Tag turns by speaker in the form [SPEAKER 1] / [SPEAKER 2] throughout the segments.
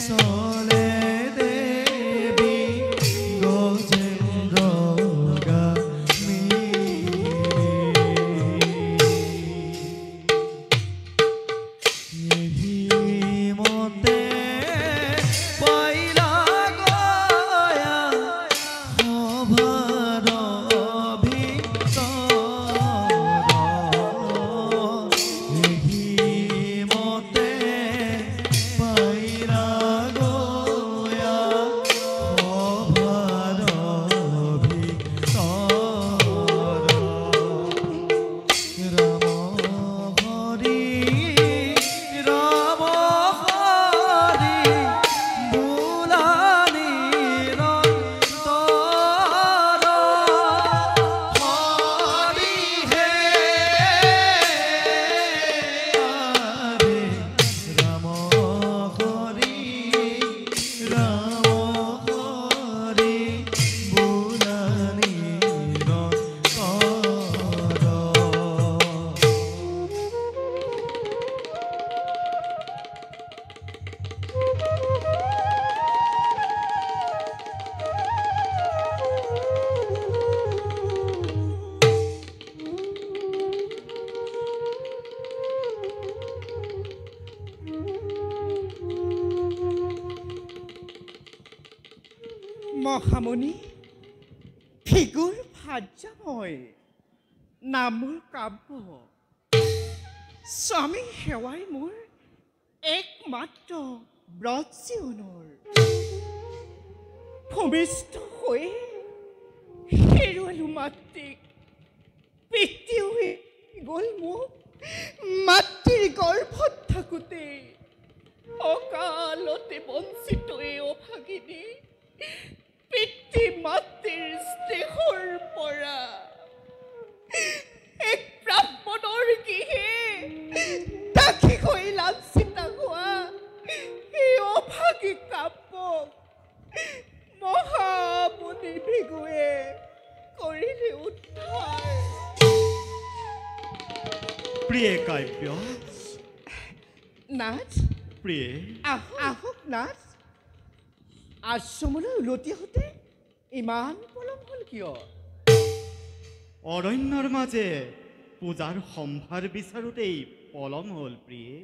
[SPEAKER 1] চলে দেৱী গজেন্দ্ৰ গামী মতে পাইলা গয়া সভাৰ মতে পাইলা গয়া সভাৰ ৰাম হৰি ৰাম হৰি বোলানি ৰন্তৰ হৰি হে হৰি ৰাম হৰি ৰাম হৰি বোলানি ৰন্তৰ
[SPEAKER 2] মহামণি ফিগুৰ ভাজ্যাময় নামৰ কাব্য স্বামী সেৱাই মোৰ একমাত্ৰ ব্ৰত জীৱনৰ ভূমিষ্ঠ হৈ হেৰুৱালো মাতৃক পিতৃ হৈ গ'ল মোক মাতৃৰ গৰ্ভত থাকোঁতে অকালতে বঞ্চিত এই অভাগিনী পিতৃ মাতৃৰ স্নেহৰ পৰা এক ব্ৰাহ্মণৰ গৃহে দাসী হৈ লাঞ্ছিত হোৱা এই অভাগী কাব্যক মহামুনি ভৃগুৱে কৰিলে উদ্ধাৰ
[SPEAKER 1] প্ৰিয়ে কাব্য
[SPEAKER 2] নাথ
[SPEAKER 1] প্ৰিয়ে
[SPEAKER 2] আহক নাথ আশ্ৰমলৈ উলটি আহোঁতে ইমান পলম হ'ল কিয়
[SPEAKER 1] অৰণ্যৰ মাজে পূজাৰ সম্ভাৰ বিচাৰোঁতেই পলম হ'ল প্ৰিয়ে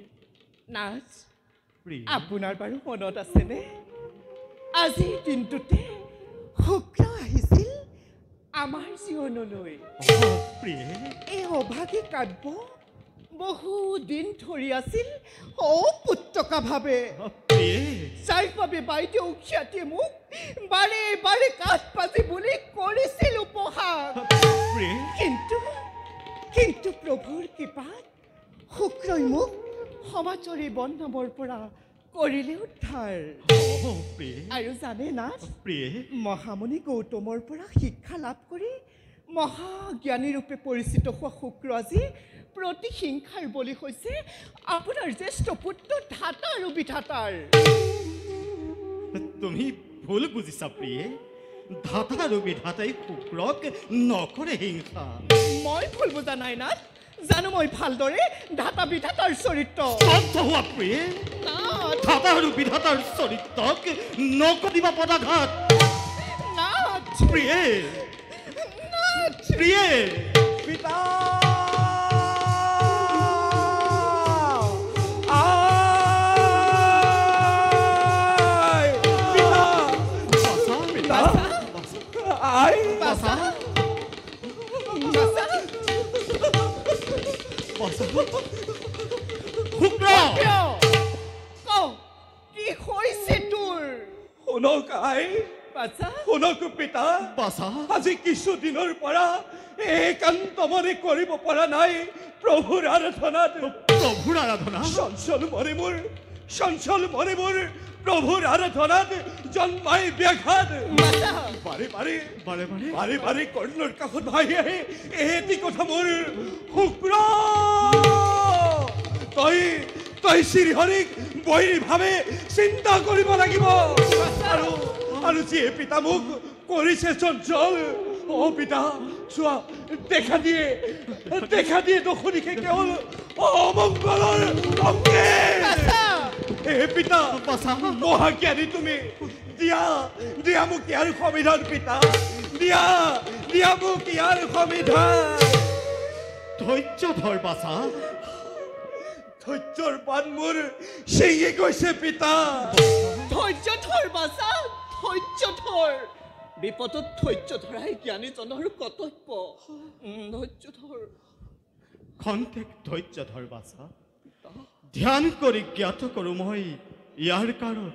[SPEAKER 2] নাথ
[SPEAKER 1] প্ৰিয়ে
[SPEAKER 2] আপোনাৰ বাৰু মনত আছেনে আজিৰ দিনটোতে শুক্ৰ আহিছিল আমাৰ জীৱনলৈ
[SPEAKER 1] প্ৰিয়ে
[SPEAKER 2] এই অভাগী কাব্য বহু দিন ধৰি আছিল অপুত্ৰকাভাৱে
[SPEAKER 1] প্ৰিয়ে
[SPEAKER 2] যাৰ বাবে বাইদেউ খ্যাতিয়ে মোক বাৰে বাৰে কাঠ পাতি বুলি কৰিছিল উপহাস
[SPEAKER 1] প্ৰিয়ে
[SPEAKER 2] কিন্তু প্ৰভুৰ কৃপাত শুক্ৰই মোক সমাজৰ এই বদনামৰ পৰা কৰিলে উদ্ধাৰ
[SPEAKER 1] প্ৰিয়ে
[SPEAKER 2] আৰু জানে নাথ
[SPEAKER 1] প্ৰিয়ে
[SPEAKER 2] মহামণি গৌতমৰ পৰা শিক্ষা লাভ কৰি মহাজ্ঞানী ৰূপে পৰিচিত হোৱা শুক্ৰ আজি প্ৰতিহিংসাৰ বলি হৈছে আপোনাৰ জ্যেষ্ঠ পুত্ৰ ধাতা আৰু বিধাতাৰ
[SPEAKER 1] তুমি ভুল বুজিছা প্ৰিয়ে ধাতা আৰু বিধাতাই শুক্ৰক নকৰে হিংসা
[SPEAKER 2] মই ভুল বুজা নাই নাথ জানো মই ভালদৰে ধাতা বিধাতাৰ চৰিত্ৰ
[SPEAKER 1] শান্ত হোৱা প্ৰিয়ে
[SPEAKER 2] নাথ
[SPEAKER 1] ধাতা আৰু বিধাতাৰ চৰিত্ৰক নকৰিবা পদাঘাত
[SPEAKER 2] নাথ
[SPEAKER 1] প্ৰিয়ে
[SPEAKER 2] নাথ
[SPEAKER 1] প্ৰিয়ে
[SPEAKER 2] পিতা শুনক পিতা আজি কিছুদিনৰ পৰা একান্ত মনে কৰিব পৰা নাই প্ৰভুৰ আৰাধনাত চঞ্চল মনে মোৰ প্ৰভুৰ আৰাধনাত জন্মাই ব্যাঘাত বাৰে বাৰে কৰ্ণৰ কাষত ভাহি আহে এটি কথা মোৰ শুক্ৰ তই শ্ৰীহৰিক বৈৰী ভাৱে চিন্তা কৰিব লাগিব আৰু যিয়ে পিতা মোক কৰিছে চঞ্চল অ পিতা চোৱা দেখা দিয়ে দক্ষিণে কেৱল অমংগলৰ অংকে
[SPEAKER 3] পিতা
[SPEAKER 1] বাছা
[SPEAKER 3] মহাজ্ঞানী তুমি দিয়া দিয়া মোক ইয়াৰ সমিধান পিতা দিয়া দিয়া মোক ইয়াৰ সমিধান
[SPEAKER 1] ধৈৰ্য ধৰ বাছা
[SPEAKER 3] ধৈৰ্যৰ বান মোৰ ছিঙি গৈছে পিতা
[SPEAKER 2] ধৈৰ্য ধৰ বাছা ধৈৰ্য ধৰ বিপদত ধৈৰ্য ধৰাই জ্ঞানীজনৰ কৰ্তব্য ধৈৰ্য ধৰ
[SPEAKER 1] খন্তেক ধৈৰ্য ধৰ বাছা ধ্যান কৰি জ্ঞাত কৰোঁ মই ইয়াৰ কাৰণ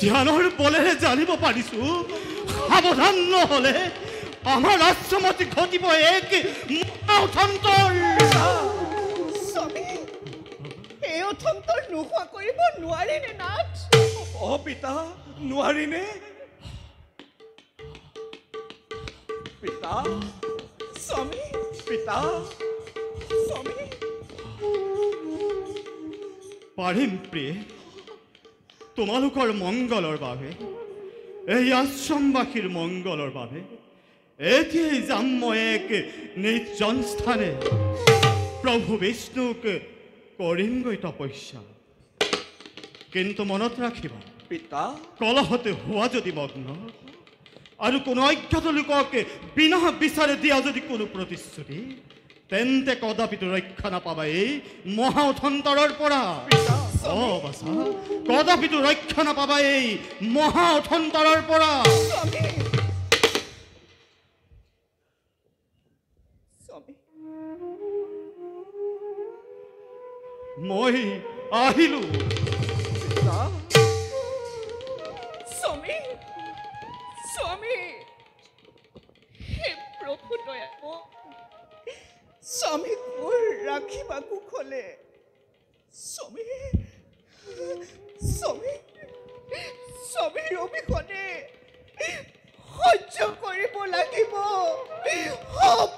[SPEAKER 1] ধ্যানৰ বলেৰে জানিব পাৰিছো সাৱধান নহলে আমাৰ আশ্ৰমত ঘটিব এক মহাঅথন্তৰ
[SPEAKER 2] স্বামী এই অথন্তৰ নোহোৱা কৰিব নোৱাৰিনে নাথ
[SPEAKER 3] পিতা নোৱাৰিনে পিতা
[SPEAKER 2] স্বামী
[SPEAKER 3] পিতা
[SPEAKER 2] স্বামী
[SPEAKER 1] পাৰিম প্ৰিয়ে তোমালোকৰ মংগলৰ বাবে এই আশ্ৰমবাসীৰ মংগলৰ বাবে এতিয়াই যাম মই এক নিৰ্জন স্থানে প্ৰভু বিষ্ণুক কৰিমগৈ তপস্যা কিন্তু মনত ৰাখিবা
[SPEAKER 3] পিতা
[SPEAKER 1] কলহতে হোৱা যদি মগ্ন আৰু কোনো অজ্ঞাত লোকক বিনা বিচাৰে দিয়া যদি কোনো প্ৰতিশ্ৰুতি তেন্তে কদাপিতো ৰক্ষা নাপাবা এই মহাঅথন্তৰৰ পৰা বাছা কদাপিতো ৰক্ষা নাপাবা এই মহাঅথন্তৰৰ পৰা মই আহিলো
[SPEAKER 2] স্বামী স্বামী হে প্ৰভু দয়াল স্বামী মোৰ ৰাখিবা কুশলে স্বামী স্বামী স্বামীৰ অবিহনে সহ্য কৰিব লাগিব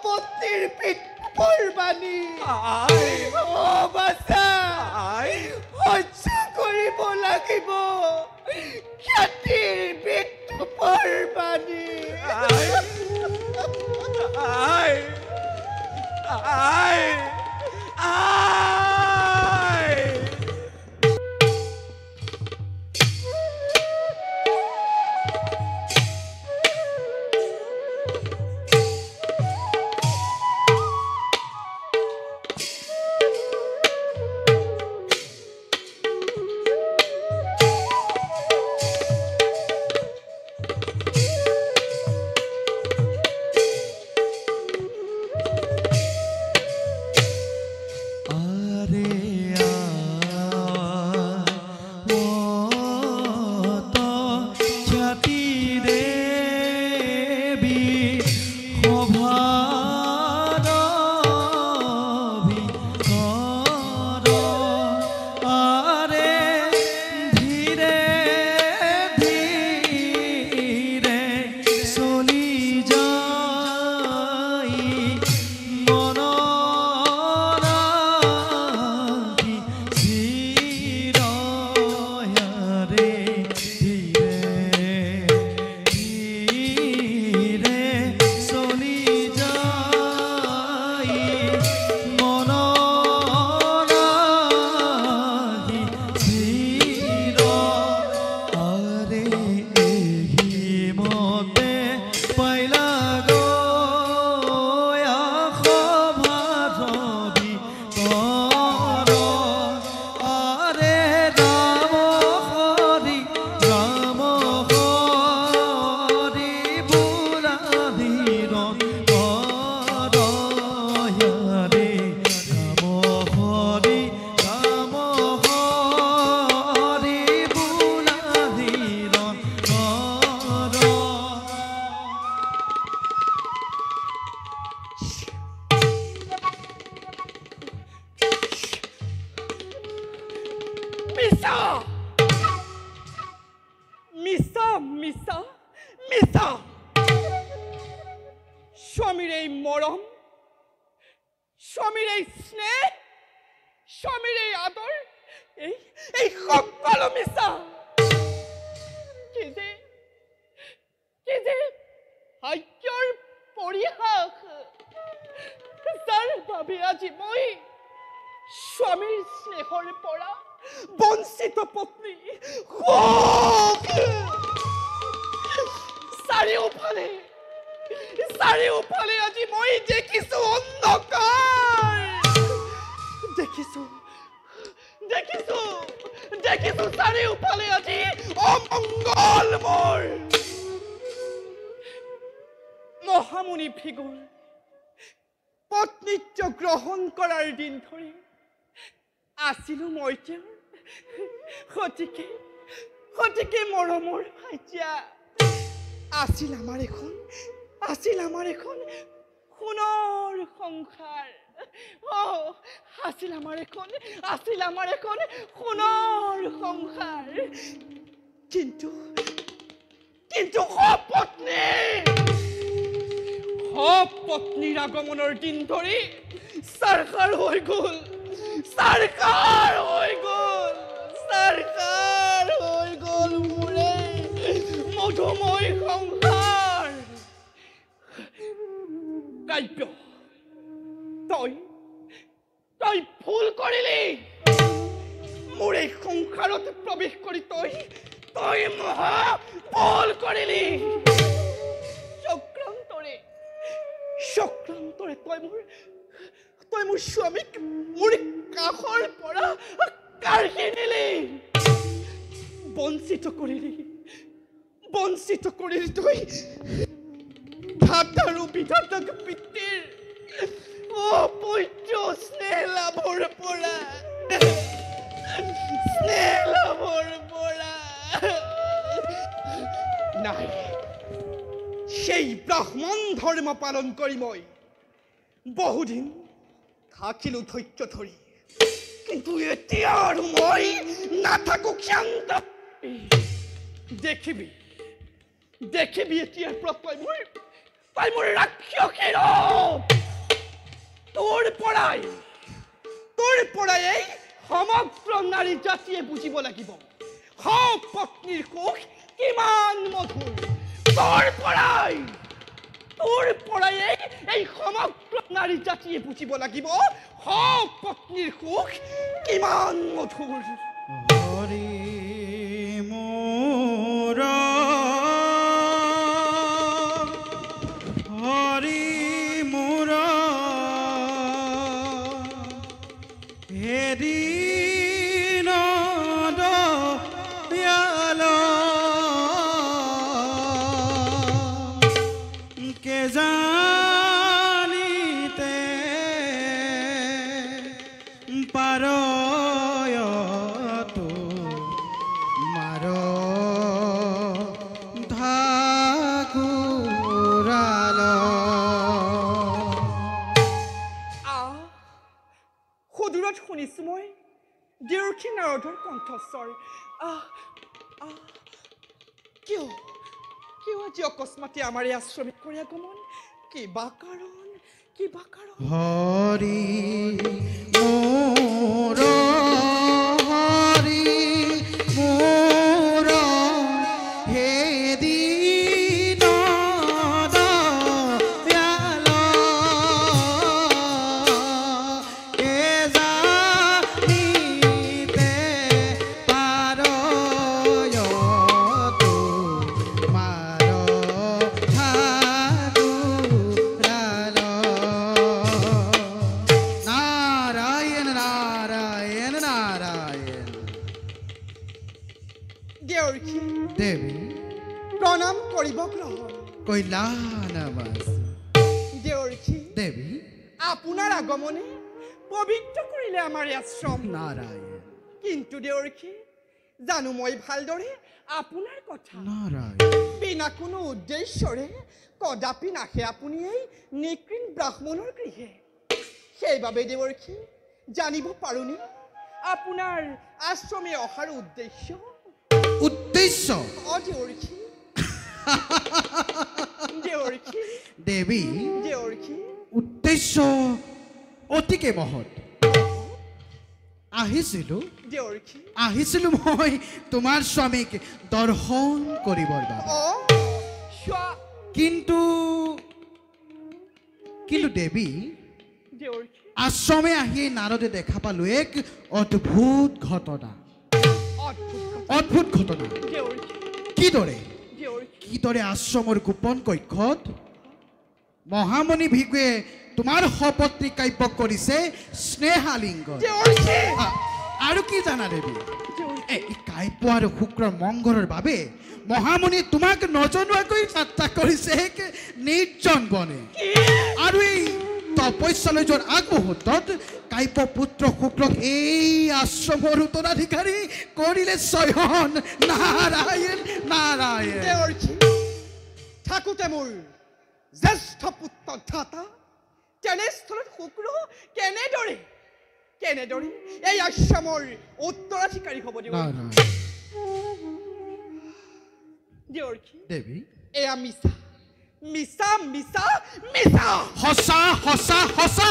[SPEAKER 2] পত্নীৰ পিতৃৰ বাণী বাছা সহ্য কৰিব লাগিব খ্যাতিৰ পিতৃৰ বাণী মিছা মিছা মিছা মিছা স্বামীৰ এই মৰম স্বামীৰ এই স্নেহ স্বামীৰ এই আদৰ এই সকলো মিছা কি যে ভাগ্যৰ পৰিহাস যাৰ বাবে আজি মই স্বামীৰ স্নেহৰ পৰা বঞ্চিত পত্নী চাৰিওফালে আজি মই দেখিছো অন্ধকাৰ দেখিছো চাৰিওফালে আজি অমংগল মোৰ মহামুনি ভৃগুৰ পত্নীত্ব গ্ৰহণ কৰাৰ দিন ধৰি আছিলো মই তেওঁৰ সঠিকে মৰমৰ ভাইটিয়া আছিল আমাৰ এখন সোণৰ সংসাৰ আছিল আমাৰ এখন সোণৰ সংসাৰ কিন্তু পত্নীৰ আগমনৰ দিন ধৰি চাৰখাৰ হৈ গ'ল মোৰে মধুময় সংসাৰ কাব্য তই ভুল কৰিলি মোৰ এই সংসাৰত প্ৰৱেশ কৰি তই মহা ভুল কৰিলি চক্ৰান্তৰে তই মোৰ স্বামীক মোৰ কাষৰ পৰা কাঢ়ি নিলি বঞ্চিত কৰিলি তই ঘাট আৰু বিধাতাক পিতৃৰ অপৈত্ৰ স্নেহ লাভৰ পৰা নাই সেই ব্ৰাহ্মণ ধৰ্ম পালন কৰি মই বহুদিন থাকিলো ধৈৰ্য ধৰি কিন্তু এতিয়া আৰু মই নাথাকো ক্ষান্ত দেখিবি এতিয়াৰ পৰা তই মোৰ ৰাক্ষসী ৰূপ তোৰ পৰাই এই সমগ্ৰ নাৰী জাতিয়ে বুজিব লাগিব পত্নীৰ সুখ কিমান মধুৰ তোৰ পৰাই এই সমগ্ৰ নাৰী জাতিয়ে বুজিব লাগিব পত্নীৰ সুখ কিমান মধুৰ
[SPEAKER 1] হৰি মোৰ হেৰি জানিতে পাৰয়তো মাৰ ধাকুৰাল
[SPEAKER 2] সুদূৰত শুনিছো মই দেউৰী নাৰদৰ কণ্ঠস্বৰ কিয় আজি অকস্মাতে আমাৰ এই আশ্ৰমিক কৰি আগমন কিবা কাৰণ
[SPEAKER 1] হৰি মোৰ হেদিন দয়াল জানিতে পাৰয়তো মাৰ ধাকুৰাল নাৰায়ণ
[SPEAKER 2] দেৱী প্ৰণাম কৰিব গ্ৰহণ
[SPEAKER 1] কৈলা নমস্তে
[SPEAKER 2] দেৱী আপোনাৰ আগমনে পবিত্ৰ কৰিলে আমাৰ আশ্ৰম
[SPEAKER 1] নাৰায়ণ
[SPEAKER 2] কিন্তু দেৱী জানো মই ভালদৰে আপোনাৰ কথা
[SPEAKER 1] নাৰায়ণ
[SPEAKER 2] বিনা কোনো উদ্দেশ্যৰে কদাপি নাহে আপুনি এই নিকৃণ ব্ৰাহ্মণৰ গৃহে সেইবাবে দেৱী জানিব পাৰোঁনে আপোনাৰ আশ্ৰমে অহাৰ উদ্দেশ্য
[SPEAKER 4] উদ্দেশ্য
[SPEAKER 2] দেৱৰ্ষি দেৱৰ্ষি
[SPEAKER 4] দেৱী
[SPEAKER 2] দেৱৰ্ষি
[SPEAKER 4] উদ্দেশ্য অতিকে মহৎ আহিছিলো মই তোমাৰ স্বামীক দৰ্শন কৰিবৰ বাবে কিন্তু দেৱী আশ্ৰমে আহি নাৰদে দেখা পালো এক অদ্ভুত ঘটনা কিদৰে আশ্ৰমৰ গোপন কক্ষত মহামণি ভিগুৱে তোমাৰ সপত্নী কাব্য কৰিছে স্নেহালিংগ আৰু কি জানা দেৱী এই কাব্য আৰু শুক্ৰৰ মংগলৰ বাবে মহামণি তোমাক নজনোৱাকৈ যাত্ৰা কৰিছে এক নিৰ্জন বনে আৰু এই তপস্যালৈ যোৱাৰ আগমুহূৰ্তত কাব্য পুত্ৰ শুক্ৰক এই আশ্ৰমৰ উত্তৰাধিকাৰী কৰিলে স্বয়ং নাৰায়ণ নাৰায়ণ
[SPEAKER 2] থাকোতে মোৰ জ্যেষ্ঠ পুত্ৰ ধাতা তেনেস্থলত শুক্ৰ কেনেদৰে এই আশ্ৰমৰ উত্তৰাধিকাৰী হ'ব
[SPEAKER 4] দেৱী
[SPEAKER 2] এয়া মিছা মিছা মিছা মিছা
[SPEAKER 4] সঁচা সঁচা সঁচা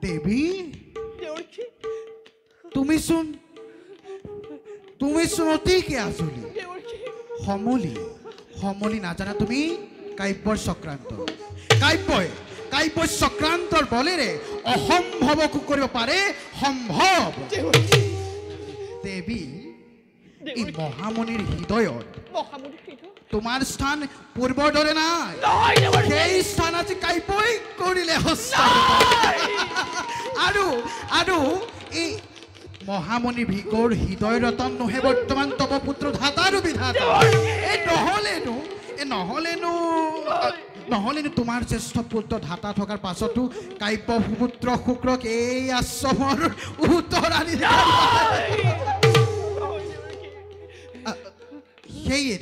[SPEAKER 4] দেৱী তুমিচোন অতিকে আজলি সমলি নাজানা তুমি কাব্যৰ চক্ৰান্ত কাব্যই চক্ৰান্তৰ বলেৰে অসম্ভৱকো কৰিব পাৰে সম্ভৱ দেৱী এই মহামণিৰ হৃদয়ত তোমাৰ স্থান পূৰ্বৰ দৰে নাই সেই স্থান আজি কাব্যই কৰিলে আৰু এই মহামণি ভিকৰ হৃদয় ৰতন নোহে বৰ্তমান তপ পুত্ৰ ধাতাৰো বিধাতা নহলেনো তোমাৰ জ্যেষ্ঠ পুত্ৰ ধাতা থকাৰ পাছতো কাব্য পুত্ৰ শুক্ৰক এই আশ্ৰমৰ উত্তৰাধিকাৰী সেয়ে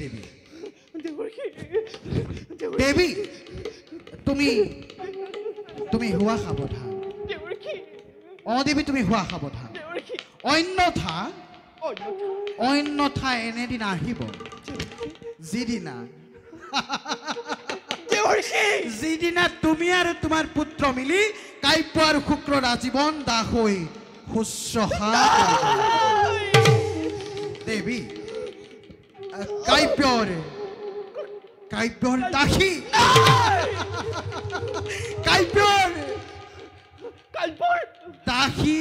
[SPEAKER 4] দেৱী তুমি হোৱা সাৱধান দেৱী তুমি হোৱা সাৱধান অন্যথা এনেদিন আহিব যিদিনা তুমি আৰু তোমাৰ পুত্ৰ মিলি কাব্য আৰু শুক্ৰৰ আজীৱন দাস হৈ শুশ্ৰূষা দেৱী কাব্যৰ দাসী কাব্যৰ দাসী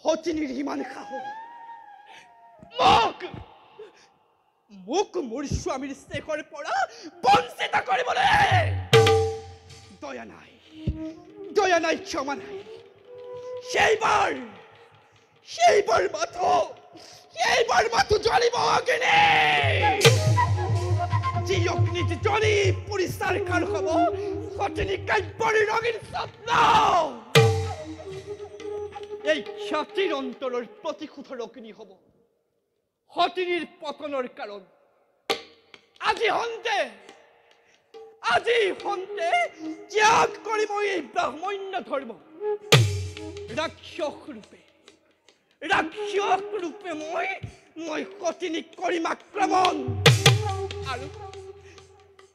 [SPEAKER 2] সতিনীৰ ইমান সাহস মোক মোৰ স্বামীৰ শেষৰ পৰা বঞ্চিত কৰিবলৈ দয়া নাই ক্ষমা নাই সেইবাৰ মাথো জ্বলিব অগ্নি যি অগ্নিত জ্বলি পৰিচাৰকাৰ হ'ব সতিনী কাব্যৰ ৰঙীন স্বপ্ন এই খ্যাতিৰ অন্তৰৰ প্ৰতিশোধৰ অগ্নি হ'ব সতিনীৰ পতনৰ কাৰণ আজি হন্তে ত্যাগ কৰি মই এই ব্ৰাহ্মণ্য ধৰ্ম ৰাক্ষস ৰূপে মই সতিনীক কৰিম আক্ৰমণ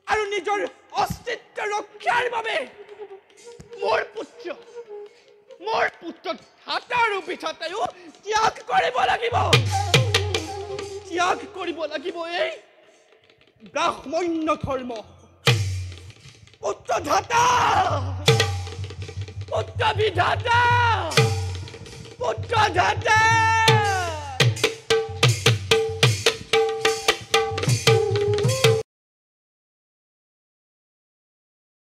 [SPEAKER 2] আৰু নিজৰ অস্তিত্ব ৰক্ষাৰ বাবে মোৰ পুত্ৰ ধাতা আৰু বিধাতায়ো ত্যাগ কৰিব লাগিব এই ব্ৰাহ্মণ্য ধৰ্ম পুত্ৰ ধাতা পুত্ৰ বিধাতা পুত্ৰ ধাতা